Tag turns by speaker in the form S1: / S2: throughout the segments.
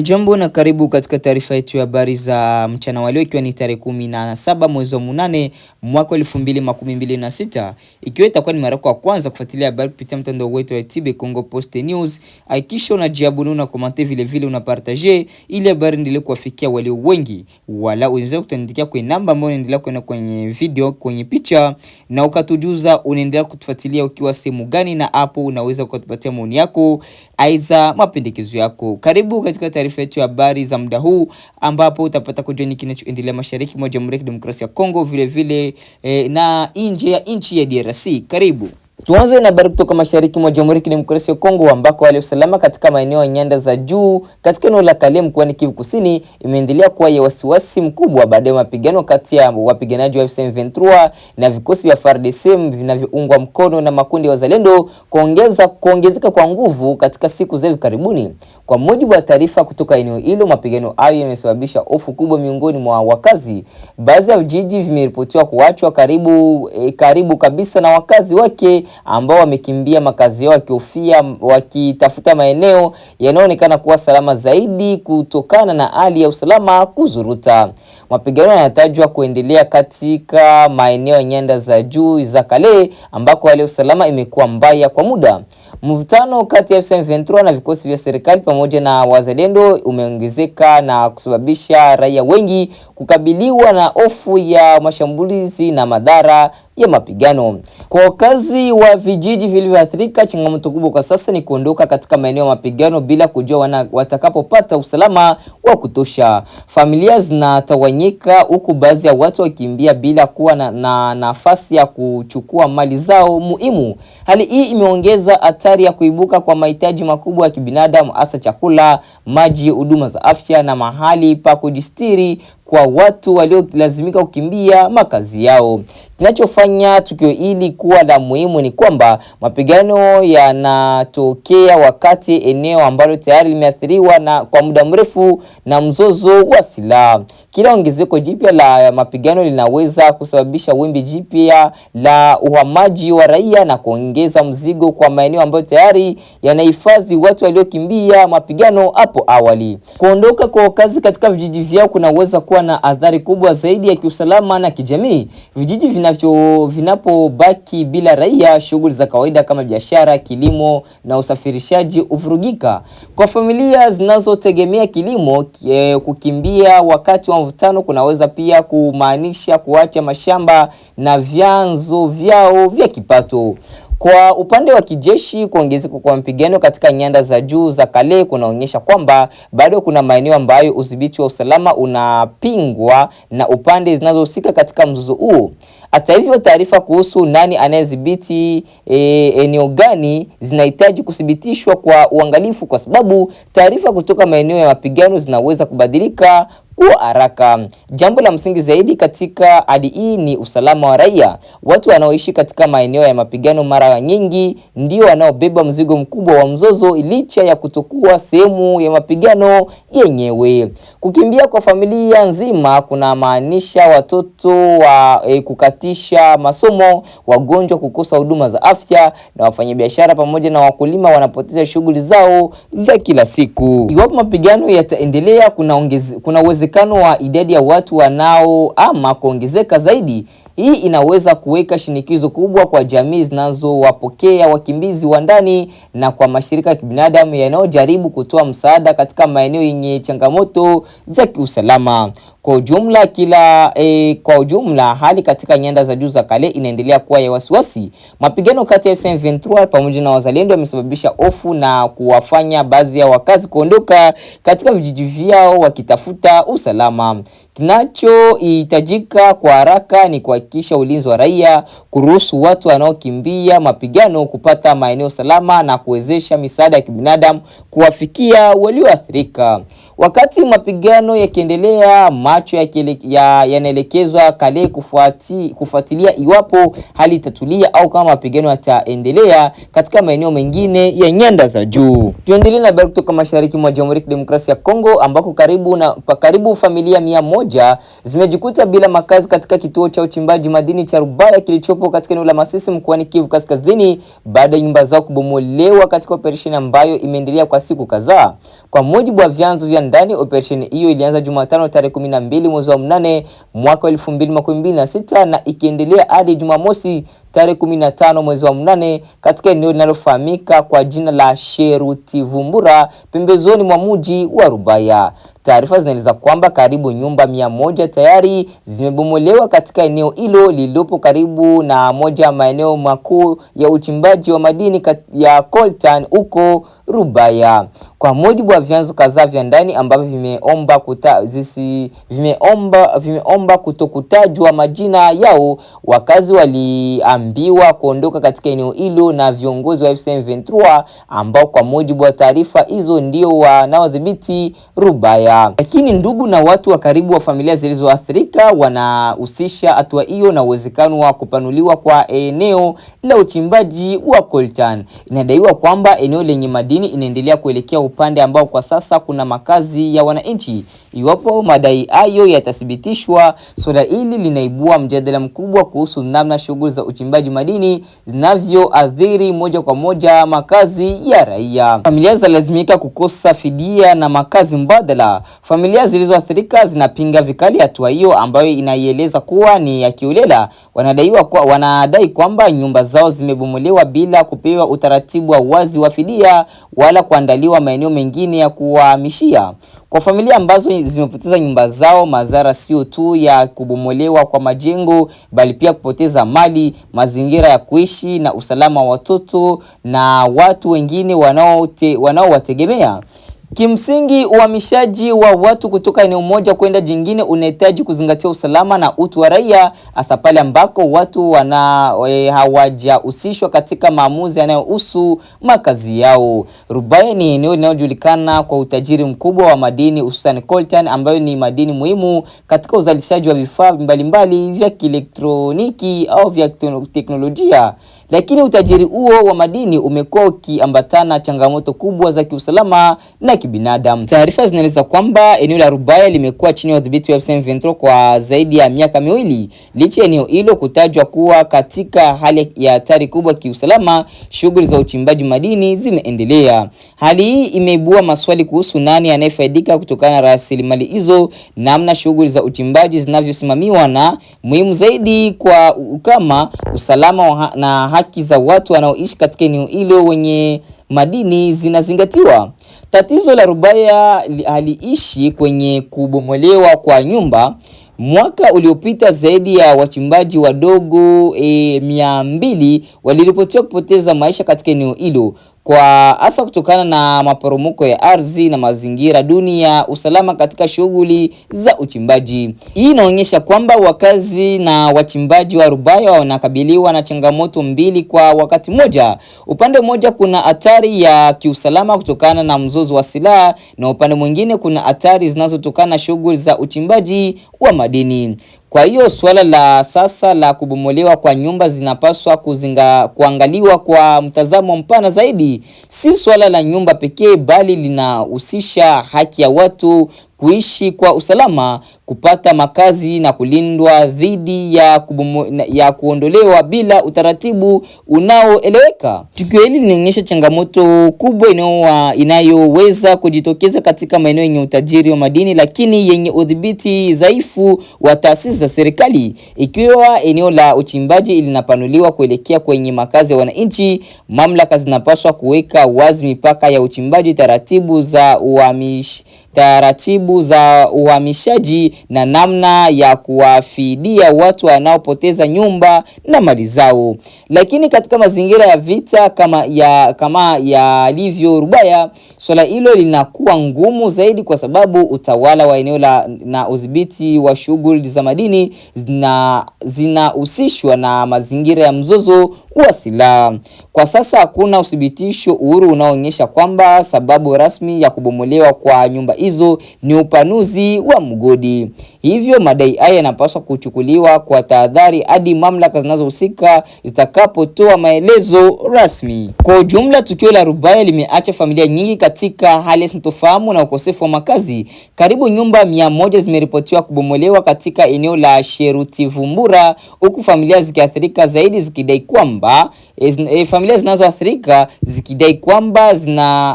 S1: Jambo na karibu katika taarifa yetu ya habari za mchana wa leo, ikiwa ni tarehe 17 mwezi wa 8 mwaka 2026, ikiwa itakuwa ni mara ya kwanza kufuatilia habari kupitia mtandao wetu wa TB Congo Post News. Hakikisha unajiabone na comment, vile vile una partager ili habari endelee kuwafikia wale wengi, wala unaweza kutuandikia kwenye namba ambayo inaendelea kuona kwenye video, kwenye picha, na ukatujuza unaendelea kutufuatilia ukiwa sehemu gani, na hapo unaweza kutupatia maoni yako aiza mapendekezo yako. Karibu katika taarifa yetu ya habari za muda huu, ambapo utapata kujua nini kinachoendelea mashariki mwa Jamhuri ya Kidemokrasia ya Kongo, vile vile na nje ya nchi ya DRC. Karibu. Tuanze na habari kutoka mashariki mwa Jamhuri ya Kidemokrasia ya Kongo, ambako hali ya usalama katika maeneo ya nyanda za juu katika eneo la Kale mkoani Kivu Kusini imeendelea kuwa ya wasiwasi mkubwa baada ya mapigano kati ya wapiganaji wa M23 na vikosi vya FARDC vinavyoungwa mkono na makundi ya wazalendo kuongezeka kwa nguvu katika siku za hivi karibuni. Kwa mujibu wa taarifa kutoka eneo hilo, mapigano hayo yamesababisha hofu kubwa miongoni mwa wakazi. Baadhi ya vijiji vimeripotiwa kuachwa karibu kabisa na wakazi wake ambao wamekimbia makazi yao wakitafuta maeneo yanayoonekana kuwa salama zaidi kutokana na hali ya usalama kuzuruta. Mapigano yanatajwa kuendelea katika maeneo ya nyanda za juu za Kale, ambako hali ya usalama imekuwa mbaya kwa muda. Mvutano kati ya M23 na vikosi vya serikali pamoja na wazalendo umeongezeka na kusababisha raia wengi kukabiliwa na hofu ya mashambulizi na madhara ya mapigano. Kwa wakazi wa vijiji vilivyoathirika, changamoto kubwa kwa sasa ni kuondoka katika maeneo ya mapigano bila kujua watakapopata usalama wa kutosha. Familia zinatawanyika, huku baadhi ya watu wakimbia bila kuwa na nafasi ya kuchukua mali zao muhimu. Hali hii imeongeza hatari ya kuibuka kwa mahitaji makubwa ya kibinadamu, hasa chakula, maji, huduma za afya na mahali pa kujistiri kwa watu waliolazimika kukimbia makazi yao. Kinachofanya tukio hili kuwa la muhimu ni kwamba mapigano yanatokea wakati eneo ambalo tayari limeathiriwa kwa muda mrefu na mzozo wa silaha. Kila ongezeko jipya la mapigano linaweza kusababisha wimbi jipya la uhamaji wa raia na kuongeza mzigo kwa maeneo ambayo tayari yanahifadhi watu waliokimbia mapigano hapo awali. Kuondoka kwa wakazi katika vijiji vyao kunaweza kuwa na athari kubwa zaidi ya kiusalama na kijamii. Vijiji vinapobaki bila raia, shughuli za kawaida kama biashara, kilimo na usafirishaji huvurugika. Kwa familia zinazotegemea kilimo, kukimbia wakati wa mvutano kunaweza pia kumaanisha kuacha mashamba na vyanzo vyao vya kipato. Kwa upande wa kijeshi, kuongezeka kwa mapigano katika nyanda za juu za Kale kunaonyesha kwamba bado kuna maeneo ambayo udhibiti wa usalama unapingwa na upande zinazohusika katika mzozo huo. Hata hivyo, taarifa kuhusu nani anayedhibiti eneo gani zinahitaji kuthibitishwa kwa uangalifu, kwa sababu taarifa kutoka maeneo ya mapigano zinaweza kubadilika kwa haraka. Jambo la msingi zaidi katika hali hii ni usalama wa raia. Watu wanaoishi katika maeneo ya mapigano mara nyingi ndio wanaobeba mzigo mkubwa wa mzozo, licha ya kutokuwa sehemu ya mapigano yenyewe. Kukimbia kwa familia nzima kuna maanisha watoto kukatisha masomo, wagonjwa kukosa huduma za afya, na wafanyabiashara pamoja na wakulima wanapoteza shughuli zao za kila siku. Iwapo mapigano yataendelea, kuna uwezekano wa idadi ya watu wanaohama kuongezeka zaidi. Hii inaweza kuweka shinikizo kubwa kwa jamii zinazowapokea wakimbizi wa ndani na kwa mashirika ya kibinadamu yanayojaribu kutoa msaada katika maeneo yenye changamoto za kiusalama. Kwa ujumla hali katika nyanda za juu za Kale inaendelea kuwa ya wasiwasi. Mapigano kati ya M23 pamoja na wazalendo yamesababisha hofu na kuwafanya baadhi ya wakazi kuondoka katika vijiji vyao wakitafuta usalama. Kinachohitajika kwa haraka ni kuhakikisha ulinzi wa raia, kuruhusu watu wanaokimbia mapigano kupata maeneo salama na kuwezesha misaada ya kibinadamu kuwafikia walioathirika. Wakati mapigano yakiendelea, macho yanaelekezwa Kale kufuatilia iwapo hali itatulia au kama mapigano yataendelea katika maeneo mengine ya nyanda za juu. Tuendelee na habari kutoka mashariki mwa Jamhuri ya Kidemokrasia ya Kongo ambako karibu familia 100 zimejikuta bila makazi katika kituo cha uchimbaji madini cha Rubaya kilichopo katika eneo la Masisi mkoani Kivu Kaskazini baada ya nyumba zao kubomolewa katika operesheni ambayo imeendelea kwa siku kadhaa. Kwa mujibu wa vyanzo vya ndani, operesheni hiyo ilianza Jumatano tarehe 12 mwezi wa 8 mwaka 2026 na ikiendelea hadi Jumamosi tarehe 15 mwezi wa 8 katika eneo linalofahamika kwa jina la Sherutivumbura pembezoni mwa mji wa Rubaya. Taarifa zinaeleza kwamba karibu nyumba 100 tayari zimebomolewa katika eneo hilo lililopo karibu na moja ya maeneo makuu ya uchimbaji wa madini ya coltan huko Rubaya. Kwa mujibu wa vyanzo kadhaa vya ndani ambavyo vimeomba kutokutajwa majina yao, wakazi waliambiwa kuondoka katika eneo hilo na viongozi wa M23 ambao kwa mujibu wa taarifa hizo ndio wanaodhibiti Rubaya. Lakini ndugu na watu wa karibu wa familia zilizoathirika wanahusisha hatua hiyo na uwezekano wa kupanuliwa kwa eneo la uchimbaji wa coltan. Inadaiwa kwamba eneo lenye madini inaendelea kuelekea upande ambao kwa sasa kuna makazi ya wananchi. Iwapo madai hayo yatathibitishwa, swala hili linaibua mjadala mkubwa kuhusu namna shughuli za uchimbaji madini zinavyoathiri moja kwa moja makazi ya raia. Familia zalazimika kukosa fidia na makazi mbadala. Familia zilizoathirika zinapinga vikali hatua hiyo ambayo inaieleza kuwa ni ya kiolela. Wanadai kwamba nyumba zao zimebomolewa bila kupewa utaratibu wa wazi wa fidia wala kuandaliwa maeneo mengine ya kuhamishia. Kwa familia ambazo zimepoteza nyumba zao, madhara sio tu ya kubomolewa kwa majengo bali pia kupoteza mali, mazingira ya kuishi na usalama wa watoto na watu wengine wanaowategemea. Kimsingi, uhamishaji wa watu kutoka eneo moja kwenda jingine unahitaji kuzingatia usalama na utu wa raia, hasa pale ambako watu hawajahusishwa katika maamuzi yanayohusu makazi yao. Rubaya ni eneo linalojulikana kwa utajiri mkubwa wa madini hususan coltan ambayo ni madini muhimu katika uzalishaji wa vifaa mbalimbali vya kielektroniki au vya teknolojia. Lakini utajiri huo wa madini umekuwa ukiambatana changamoto kubwa za kiusalama na kibinadamu. Taarifa zinaeleza kwamba eneo la Rubaya limekuwa chini ya udhibiti wa M23 kwa zaidi ya miaka miwili. Licha ya eneo hilo kutajwa kuwa katika hali ya hatari kubwa kiusalama, shughuli za uchimbaji madini zimeendelea. Hali hii imeibua maswali kuhusu nani anayefaidika kutokana na rasilimali hizo, namna shughuli za uchimbaji zinavyosimamiwa na muhimu zaidi kama usalama na haki za watu wanaoishi katika eneo hilo wenye madini zinazingatiwa. Tatizo la Rubaya haliishi kwenye kubomolewa kwa nyumba. Mwaka uliopita zaidi ya wachimbaji wadogo 200 waliripotiwa kupoteza maisha katika eneo hilo kwa hasa kutokana na maporomoko ya ardhi na mazingira duni ya usalama katika shughuli za uchimbaji. Hii inaonyesha kwamba wakazi na wachimbaji wa Rubaya wanakabiliwa na changamoto mbili kwa wakati mmoja. Upande mmoja kuna hatari ya kiusalama kutokana na mzozo wa silaha na upande mwingine kuna hatari zinazotokana na shughuli za uchimbaji wa madini. Kwa hiyo suala la sasa la kubomolewa kwa nyumba zinapaswa kuangaliwa kwa mtazamo mpana zaidi. Si suala la nyumba pekee bali linahusisha haki ya watu kuishi kwa usalama, kupata makazi na kulindwa dhidi ya kuondolewa bila utaratibu unaoeleweka. Tukio hili linaonyesha changamoto kubwa inayoweza kujitokeza katika maeneo yenye utajiri wa madini lakini yenye udhibiti dhaifu wa taasisi za serikali. Ikiwa eneo la uchimbaji linapanuliwa kuelekea kwenye makazi ya wananchi, mamlaka zinapaswa kuweka wazi mipaka ya uchimbaji, taratibu za uhamishaji na namna ya kuwafidia watu wanaopoteza nyumba na mali zao. Lakini katika mazingira ya vita kama yalivyo Rubaya, swala hilo linakuwa ngumu zaidi kwa sababu utawala wa eneo na udhibiti wa shughuli za madini zinahusishwa na mazingira ya mzozo wa silaha. Kwa sasa hakuna uthibitisho huru unaoonyesha kwamba sababu rasmi ya kubomolewa kwa nyumba hizo ni upanuzi wa mgodi. Hivyo madai haya yanapaswa kuchukuliwa kwa tahadhari hadi mamlaka zinazohusika zitakapotoa maelezo rasmi. Kwa ujumla, tukio la Rubaya limeacha familia nyingi katika hali ya sintofahamu na ukosefu wa makazi. Karibu nyumba 100 zimeripotiwa kubomolewa katika eneo la Sherutivumbura, huku familia zikiathirika zaidi zikidai kwamba familia zinazoathirika zikidai kwamba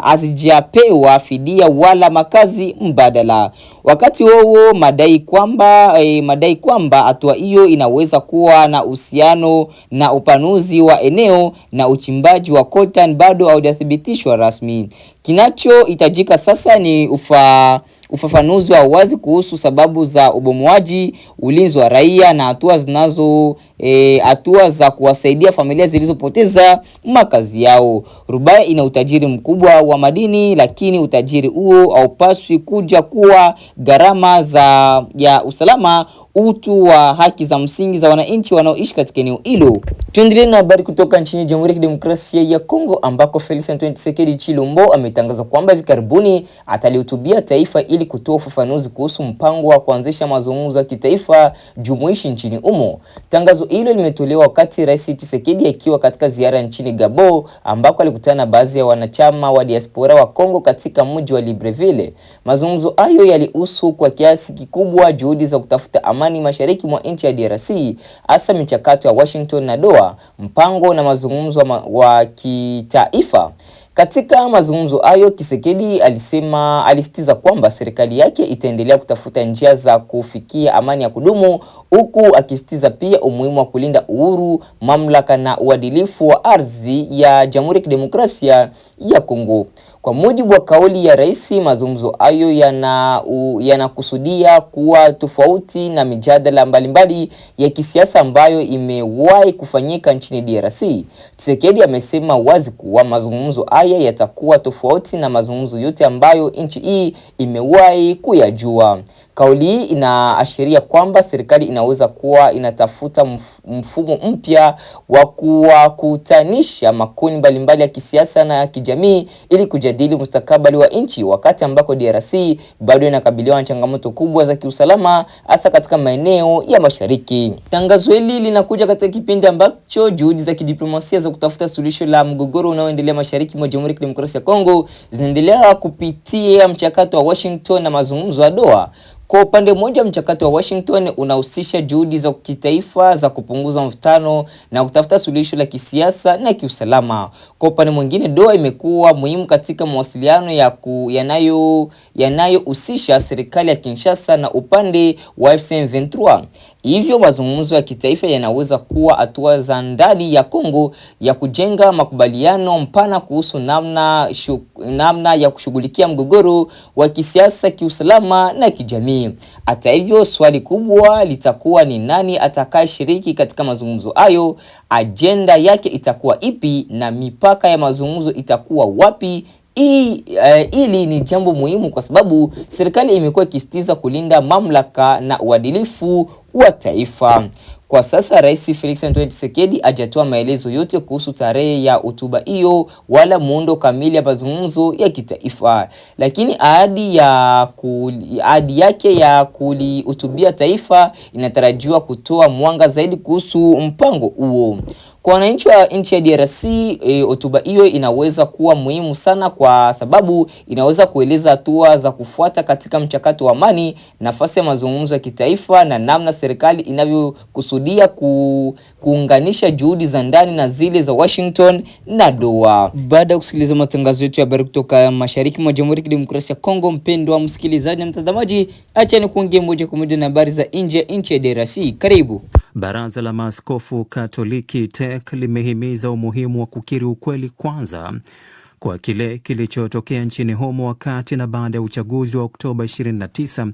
S1: hazijapewa fidia wala makazi mbadala. Wakati huo madai kwamba hatua hiyo inaweza kuwa na uhusiano na upanuzi wa eneo na uchimbaji wa coltan bado haujathibitishwa rasmi. Kinachohitajika sasa ni ufafanuzi wa wazi kuhusu sababu za ubomoaji, ulinzi wa raia na hatua za kuwasaidia familia zilizopoteza makazi yao. Rubaya ina utajiri mkubwa wa madini, lakini utajiri huo haupaswi kuja kuwa gharama ya usalama, utu wa haki za msingi za wananchi wanaoishi katika eneo hilo. Tuendelee na habari kutoka nchini Jamhuri ya Kidemokrasia ya Kongo, ambako Felix Antoine Tshisekedi Tshilombo ametangaza kwamba hivi karibuni atalihutubia taifa ili kutoa ufafanuzi kuhusu mpango wa kuanzisha mazungumzo ya kitaifa jumuishi nchini humo. Tangazo hilo limetolewa wakati Rais Tshisekedi akiwa katika ziara nchini Gabon, ambako alikutana na baadhi ya wanachama wa diaspora wa Kongo katika mji wa Libreville. Mazungumzo hayo yalihusu kwa kiasi kikubwa juhudi za kutafuta amani mashariki mwa nchi ya DRC, hasa michakato ya Washington na Doha, mpango na mazungumzo wa kitaifa. Katika mazungumzo hayo, Tshisekedi alisitiza kwamba serikali yake itaendelea kutafuta njia za kufikia amani ya kudumu, huku akisitiza pia umuhimu wa kulinda uhuru, mamlaka na uadilifu wa ardhi ya Jamhuri ya Kidemokrasia ya Kongo. Kwa mujibu wa kauli ya rais, mazungumzo hayo yanakusudia kuwa tofauti na mijadala mbalimbali ya kisiasa ambayo imewahi kufanyika nchini DRC. Tshisekedi amesema wazi kuwa mazungumzo haya yatakuwa tofauti na mazungumzo yote ambayo nchi hii imewahi kuyajua. Kauli hii inaashiria kwamba serikali inaweza kuwa inatafuta mfumo mpya wa kuwakutanisha makundi mbalimbali ya kisiasa na ya kijamii ili kujadili mustakabali wa nchi, wakati ambako DRC bado inakabiliwa na changamoto kubwa za kiusalama, hasa katika maeneo ya mashariki. Tangazo hili linakuja katika kipindi ambacho juhudi za kidiplomasia za kutafuta suluhisho la mgogoro unaoendelea mashariki mwa Jamhuri ya Kidemokrasia ya Kongo zinaendelea kupitia mchakato wa Washington na mazungumzo ya Doha. Kwa upande mmoja, mchakato wa Washington unahusisha juhudi za kitaifa za kupunguza mvutano na kutafuta suluhisho la kisiasa na kiusalama. Kwa upande mwingine, Doha imekuwa muhimu katika mawasiliano yanayohusisha serikali ya Kinshasa na upande wa M23. Hivyo mazungumzo ya kitaifa yanaweza kuwa hatua za ndani ya Kongo ya kujenga makubaliano mpana kuhusu namna ya kushughulikia mgogoro wa kisiasa, kiusalama na kijamii. Hata hivyo, swali kubwa litakuwa ni nani atakayeshiriki katika mazungumzo hayo, ajenda yake itakuwa ipi na mipaka ya mazungumzo itakuwa wapi. Hili ni jambo muhimu kwa sababu serikali imekuwa ikisisitiza kulinda mamlaka na uadilifu wa taifa. Kwa sasa Rais Felix Antoine Tshisekedi hajatoa maelezo yote kuhusu tarehe ya hotuba hiyo wala muundo kamili ya mazungumzo ya kitaifa, lakini ahadi yake ya kulihutubia taifa inatarajiwa kutoa mwanga zaidi kuhusu mpango huo. Kwa wananchi wa nchi ya DRC, hotuba hiyo inaweza kuwa muhimu sana kwa sababu inaweza kueleza hatua za kufuata katika mchakato wa amani, nafasi ya mazungumzo ya kitaifa na namna serikali inavyokusudia kuunganisha juhudi za ndani na zile za Washington na Doha. Baada ya kusikiliza matangazo yetu ya habari kutoka mashariki mwa Jamhuri ya Kidemokrasia ya Kongo, mpendwa msikilizaji na mtazamaji, acha ni kuongea moja kwa moja na habari za nje ya nchi ya DRC. Karibu.
S2: Baraza la Maaskofu Katoliki TEC limehimiza umuhimu wa kukiri ukweli kwanza kwa kile kilichotokea nchini humo wakati na baada ya uchaguzi wa Oktoba 29,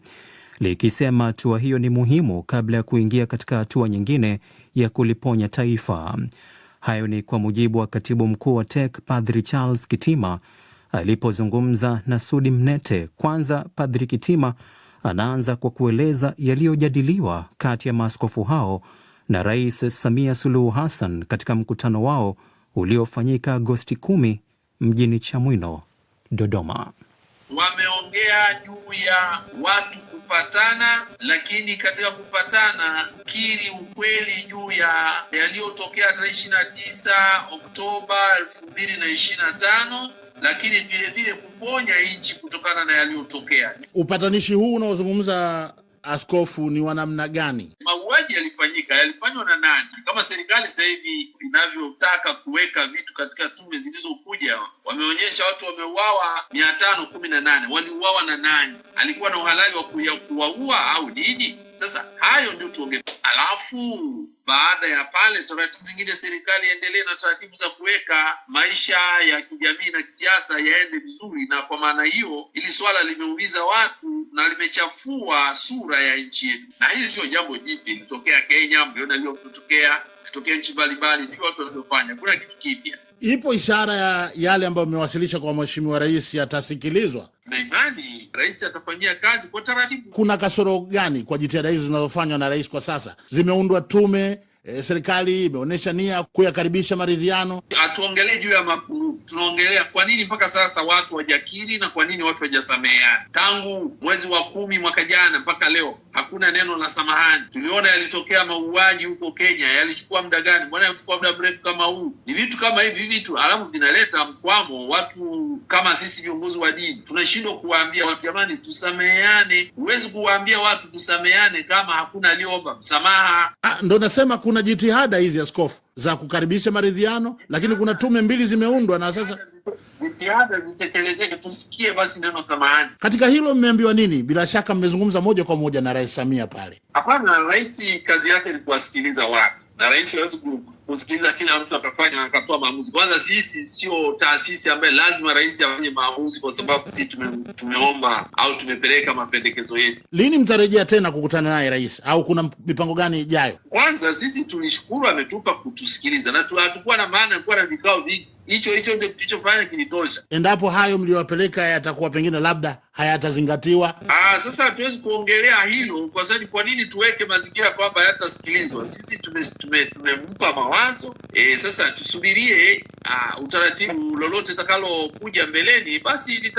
S2: likisema hatua hiyo ni muhimu kabla ya kuingia katika hatua nyingine ya kuliponya taifa. Hayo ni kwa mujibu wa katibu mkuu wa TEC Padri Charles Kitima alipozungumza na Sudi Mnete. Kwanza, Padri Kitima anaanza kwa kueleza yaliyojadiliwa kati ya maaskofu hao na Rais Samia Suluhu Hassan katika mkutano wao uliofanyika Agosti 10 mjini Chamwino, Dodoma.
S3: wameongea juu ya watu kupatana, lakini katika kupatana kiri ukweli juu ya yaliyotokea tarehe 29 Oktoba 2025, lakini vile vile kuponya nchi kutokana na yaliyotokea.
S4: Upatanishi huu unaozungumza askofu ni wa namna gani?
S3: Mauaji yalifanywa na nani? Kama serikali sasa hivi inavyotaka kuweka vitu katika tume zilizokuja, wameonyesha watu wameuawa 518. Waliuawa na nani? Alikuwa na uhalali wa kuwaua au nini? Sasa hayo ndio tuonge. Alafu baada ya pale, taratibu zingine serikali endelee na taratibu za kuweka maisha ya kijamii na kisiasa yaende vizuri. Na kwa maana hiyo, ili swala limeumiza watu na limechafua sura ya nchi yetu, na hili sio jambo jipya. Litokea Kenya, mliona lilotokea nchi mbalimbali, ndio watu wanavyofanya. Kuna kitu kipya.
S4: Ipo ishara ya yale ambayo umewasilisha kwa Mheshimiwa Rais yatasikilizwa?
S3: Na imani Rais atafanyia kazi kwa taratibu.
S4: Kuna kasoro gani kwa jitihada hizi zinazofanywa na Rais kwa sasa? Zimeundwa tume, serikali imeonyesha nia kuyakaribisha maridhiano.
S3: Hatuongelee juu ya mapungufu, tunaongelea kwa nini mpaka sasa watu wajakiri na kwa nini watu wajasameheana. Tangu mwezi wa 10 mwaka jana mpaka leo hakuna neno la samahani. Tuliona yalitokea mauaji huko Kenya, yalichukua muda gani? Mbona yachukua muda mrefu kama huu? Ni vitu kama hivi vitu alafu vinaleta mkwamo. Watu kama sisi viongozi wa dini tunashindwa kuwaambia watu, jamani, tusameheane. Huwezi kuwaambia watu tusameheane kama hakuna aliomba msamaha.
S4: Ndio nasema kuna jitihada hizi askofu za kukaribisha maridhiano, lakini kuna tume mbili zimeundwa na sasa
S3: jitihada zitekelezeke, tusikie basi neno samahani.
S4: Katika hilo mmeambiwa nini? Bila shaka mmezungumza moja kwa moja na Rais Samia pale.
S3: Hapana, Rais kazi yake ni kuwasikiliza watu, na Rais hawezi kusikiliza kila mtu akafanya akatoa maamuzi. Kwanza sisi sio taasisi ambaye lazima Rais afanye maamuzi kwa sababu sisi tumeomba au tumepeleka mapendekezo yetu.
S4: Lini mtarejea tena kukutana naye Rais, au kuna mipango gani ijayo?
S3: Kwanza sisi tulishukuru ametupa kutusikiliza, na hatukuwa na maana kuwa na vikao vingi. Hicho ndio tulichofanya kilitosha.
S4: Endapo hayo mliowapeleka yatakuwa pengine labda hayatazingatiwa,
S3: sasa hatuwezi kuongelea hilo kwa sababu kwa nini tuweke mazingira kwamba hayatasikilizwa? Sisi tumempa mawazo. Sasa tusubirie utaratibu, lolote takalo kuja mbeleni basi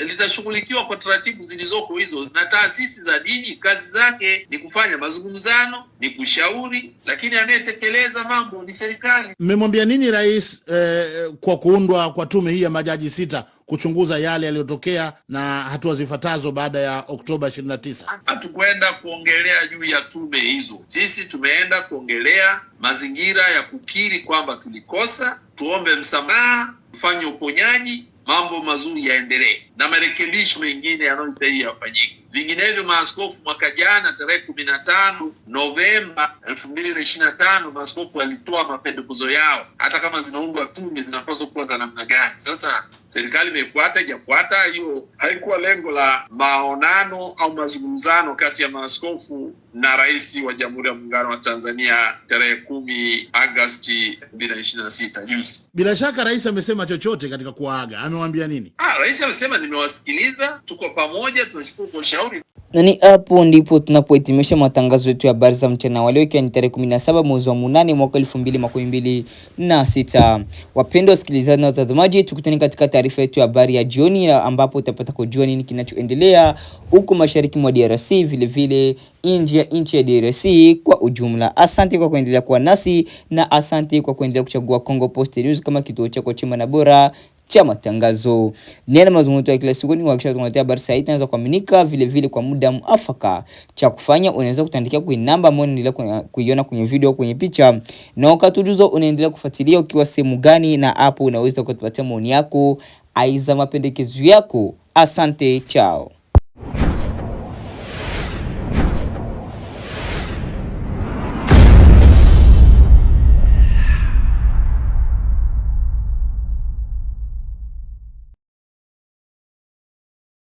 S3: litashughulikiwa kwa taratibu zilizoko hizo. Na taasisi za dini kazi zake ni kufanya mazungumzano, ni kushauri, lakini anayetekeleza mambo ni serikali.
S4: Mmemwambia nini Rais kwa kuundwa kwa tume hii ya majaji 6 kuchunguza yale yaliyotokea na hatua zifuatazo baada ya Oktoba 29?
S3: Hatukwenda kuongelea juu ya tume hizo. Sisi tumeenda kuongelea mazingira ya kukiri kwamba tulikosa, tuombe msamaha, tufanye uponyaji, mambo mazuri yaendelee na marekebisho mengine yanayostahili yafanyike. Vinginevyo maaskofu mwaka jana tarehe 15 Novemba 2025 maaskofu walitoa mapendekezo yao, hata kama zinaundwa tume zinapaswa kuwa za namna gani. Sasa serikali imefuata ijafuata, hiyo haikuwa lengo la maonano au mazungumzano kati ya maaskofu na Rais wa Jamhuri ya Muungano wa Tanzania tarehe 10 Agosti 2026 juzi.
S4: Bila shaka Rais amesema chochote katika kuaga? Amewaambia nini?
S3: Rais amesema nimewasikiliza, tuko pamoja, tunashukuru kwa ushauri.
S1: Na ni hapo ndipo tunapohitimisha matangazo yetu ya habari za mchana wa leo, ikiwa ni tarehe 17 mwezi wa 8 mwaka 2026. Wapendwa wasikilizaji na watazamaji, tukutane katika taarifa yetu ya habari ya jioni, ambapo utapata kujua nini kinachoendelea huko mashariki mwa DRC, vile vile nje ya nchi ya DRC kwa ujumla. Asante kwa kuendelea kuwa nasi na asante kwa kuendelea kuchagua Congo Post News kama kituo chako chema na bora cha matangazo. Nena mazungumzo ya kila siku ni kuhakikisha tunaletea habari sahihi inaweza kuaminika, vile vile kwa muda mwafaka. Cha kufanya unaweza kutuandikia kwenye namba ambayo unaendelea kuiona kwenye video, kwenye picha, na ukatujuza unaendelea kufuatilia ukiwa sehemu gani, na hapo unaweza kutupatia maoni yako, aiza mapendekezo yako. Asante, chao.